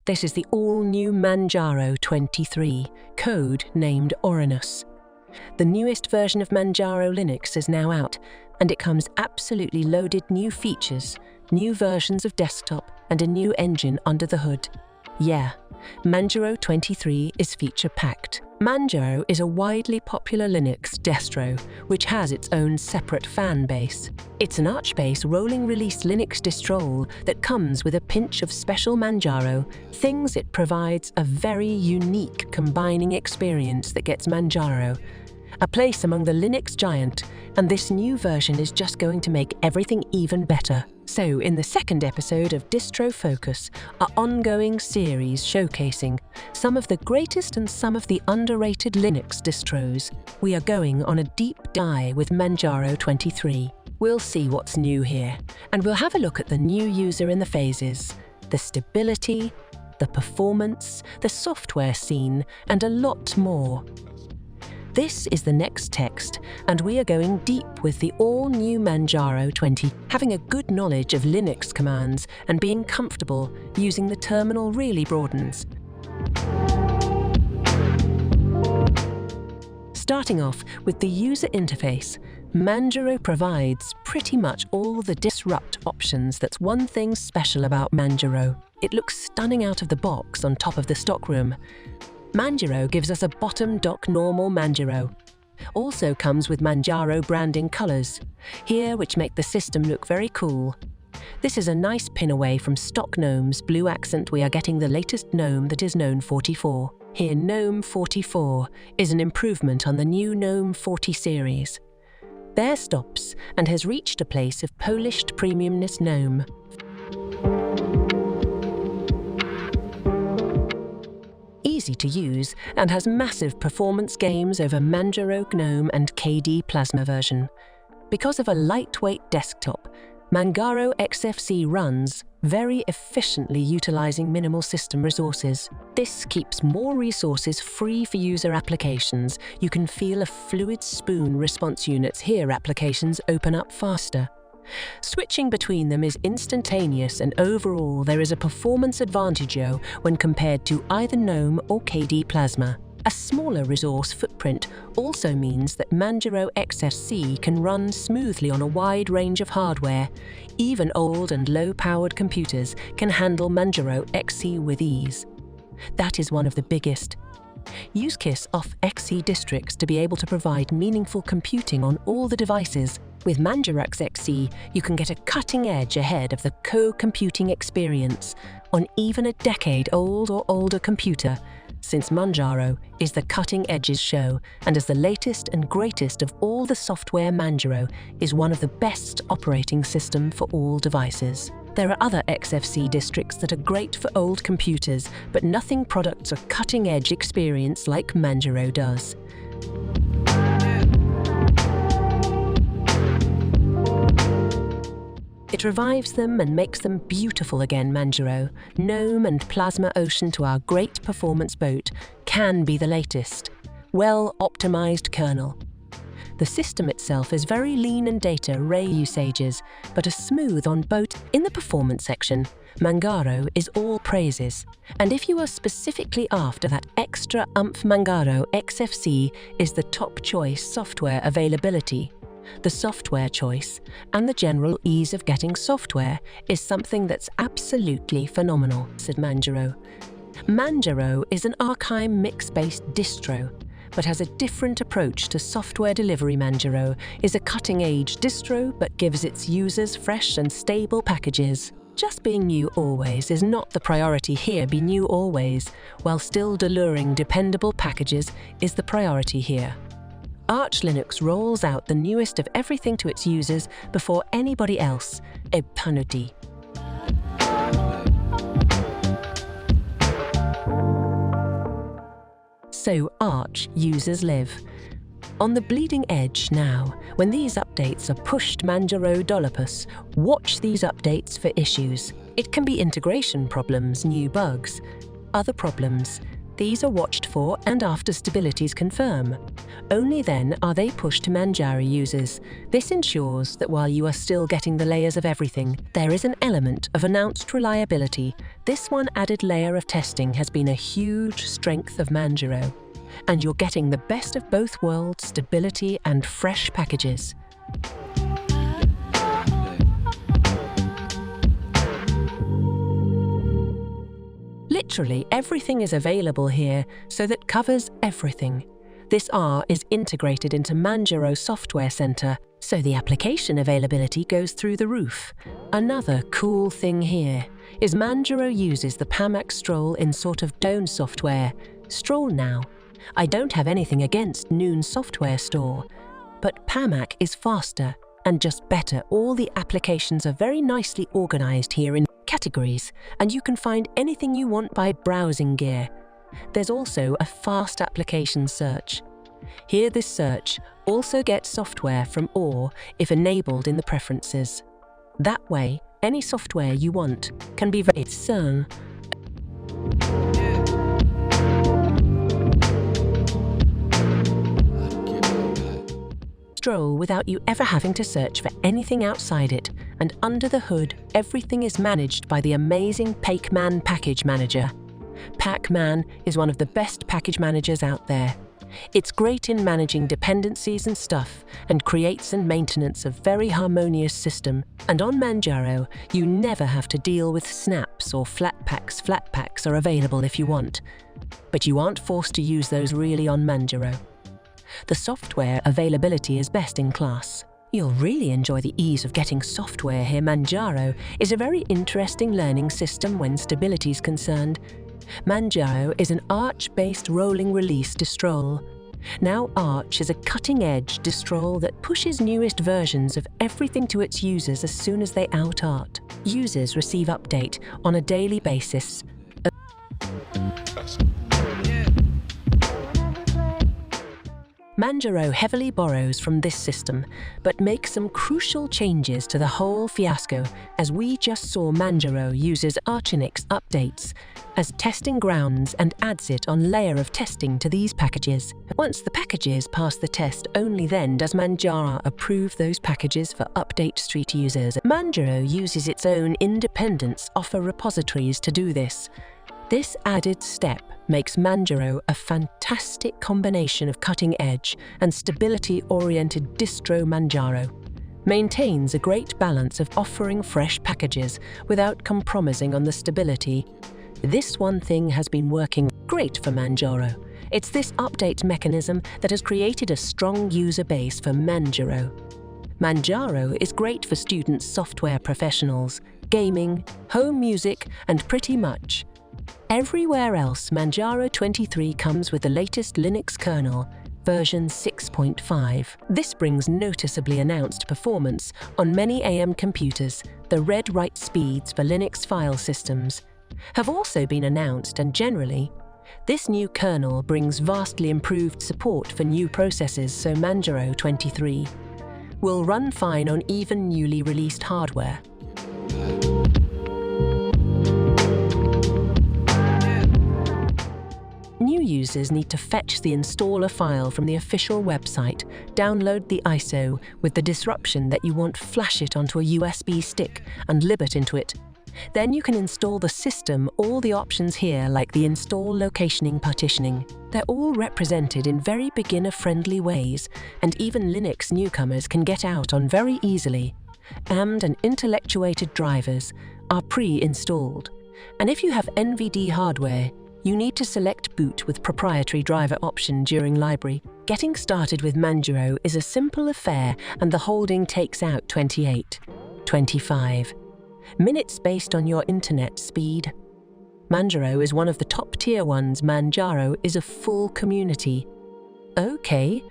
This is the all-new Manjaro 23, code named Uranus. The newest version of Manjaro Linux is now out, and it comes absolutely loaded new features, new versions of desktop, and a new engine under the hood. Yeah, Manjaro 23 is feature-packed. Manjaro is a widely popular Linux distro, which has its own separate fan base. It's an Arch-based rolling release Linux distro that comes with a pinch of special Manjaro, things it provides a very unique combining experience that gets Manjaro a place among the Linux giant, and this new version is just going to make everything even better. So, in the second episode of Distro Focus, our ongoing series showcasing some of the greatest and some of the underrated Linux distros, we are going on a deep dive with Manjaro 23. We'll see what's new here, and we'll have a look at the new user interfaces, the stability, the performance, the software scene, and a lot more. This is the next text, and we are going deep with the all-new Manjaro 20. Having a good knowledge of Linux commands and being comfortable using the terminal really broadens. Starting off with the user interface, Manjaro provides pretty much all the disrupt options. That's one thing special about Manjaro. It looks stunning out of the box on top of the stockroom. Manjaro gives us a bottom dock normal Manjaro. Also comes with Manjaro branding colors, here which make the system look very cool. This is a nice pin away from stock GNOME's blue accent. We are getting the latest GNOME that is GNOME 44. Here GNOME 44 is an improvement on the new GNOME 40 series. There stops and has reached a place of polished premiumness GNOME. Easy to use and has massive performance gains over Manjaro GNOME and KD Plasma version. Because of a lightweight desktop, Manjaro XFC runs very efficiently utilizing minimal system resources. This keeps more resources free for user applications. You can feel a fluid spoon response units here. Applications open up faster. Switching between them is instantaneous, and overall there is a performance advantage when compared to either GNOME or KD Plasma. A smaller resource footprint also means that Manjaro XFC can run smoothly on a wide range of hardware. Even old and low-powered computers can handle Manjaro XE with ease. That is one of the biggest. Use KISS off XE districts to be able to provide meaningful computing on all the devices. With Manjaro XE, you can get a cutting edge ahead of the co-computing experience on even a decade-old or older computer, since Manjaro is the cutting edges show, and as the latest and greatest of all the software, Manjaro is one of the best operating system for all devices. There are other XFC districts that are great for old computers, but nothing products a cutting-edge experience like Manjaro does. It revives them and makes them beautiful again. Manjaro, GNOME and Plasma Ocean to our great performance boat can be the latest. Well-optimized kernel. The system itself is very lean and data array usages, but a smooth on boat. In the performance section, Manjaro is all praises. And if you are specifically after that extra oomph, Manjaro XFC is the top choice software availability. The software choice and the general ease of getting software is something that's absolutely phenomenal, said Manjaro. Manjaro is an Archime mix-based distro, but has a different approach to software delivery. Manjaro is a cutting-edge distro, but gives its users fresh and stable packages. Just being new always is not the priority here. Be new always, while still delivering dependable packages is the priority here. Arch Linux rolls out the newest of everything to its users before anybody else. A penalty. So Arch users live on the bleeding edge now. When these updates are pushed, Manjaro developers watch these updates for issues. It can be integration problems, new bugs, other problems. These are watched for and after stabilities confirm. Only then are they pushed to Manjaro users. This ensures that while you are still getting the layers of everything, there is an element of announced reliability. This one added layer of testing has been a huge strength of Manjaro. And you're getting the best of both worlds, stability and fresh packages. Literally everything is available here, so that covers everything. This R is integrated into Manjaro Software Center, so the application availability goes through the roof. Another cool thing here is Manjaro uses the Pamac Stroll in sort of Dome software. Stroll now. I don't have anything against Noon Software Store, but Pamac is faster and just better. All the applications are very nicely organized here in categories, and you can find anything you want by browsing gear. There's also a fast application search. Here this search also gets software from OR if enabled in the preferences. That way, any software you want can be very soon. Stroll without you ever having to search for anything outside it, and under the hood, everything is managed by the amazing Pacman package manager. Pacman is one of the best package managers out there. It's great in managing dependencies and stuff, and creates and maintenance a very harmonious system. And on Manjaro, you never have to deal with snaps or flatpaks. Flatpaks are available if you want, but you aren't forced to use those really on Manjaro. The software availability is best in class. You'll really enjoy the ease of getting software here. Manjaro is a very interesting learning system when stability is concerned. Manjaro is an Arch-based rolling release distro. Now Arch is a cutting-edge distro that pushes newest versions of everything to its users as soon as they out Art. Users receive update on a daily basis. Manjaro heavily borrows from this system, but makes some crucial changes to the whole fiasco, as we just saw. Manjaro uses Archinix updates as testing grounds and adds it on layer of testing to these packages. Once the packages pass the test, only then does Manjaro approve those packages for update street users. Manjaro uses its own independent offer repositories to do this. This added step makes Manjaro a fantastic combination of cutting-edge and stability-oriented distro. Manjaro maintains a great balance of offering fresh packages without compromising on the stability. This one thing has been working great for Manjaro. It's this update mechanism that has created a strong user base for Manjaro. Manjaro is great for students, software professionals, gaming, home music, and pretty much everywhere else. Manjaro 23 comes with the latest Linux kernel, version 6.5. This brings noticeably announced performance on many AM computers. The read write speeds for Linux file systems have also been announced, and generally, this new kernel brings vastly improved support for new processors, so Manjaro 23 will run fine on even newly released hardware. New users need to fetch the installer file from the official website, download the ISO with the disruption that you want, flash it onto a USB stick and lib it into it. Then you can install the system. All the options here, like the install, locationing, partitioning, they're all represented in very beginner-friendly ways, and even Linux newcomers can get out on very easily. AMD and intellectuated drivers are pre-installed, and if you have NVD hardware, you need to select boot with proprietary driver option during library. Getting started with Manjaro is a simple affair, and the holding takes out 25 minutes based on your internet speed. Manjaro is one of the top tier ones. Manjaro is a full community. Okay,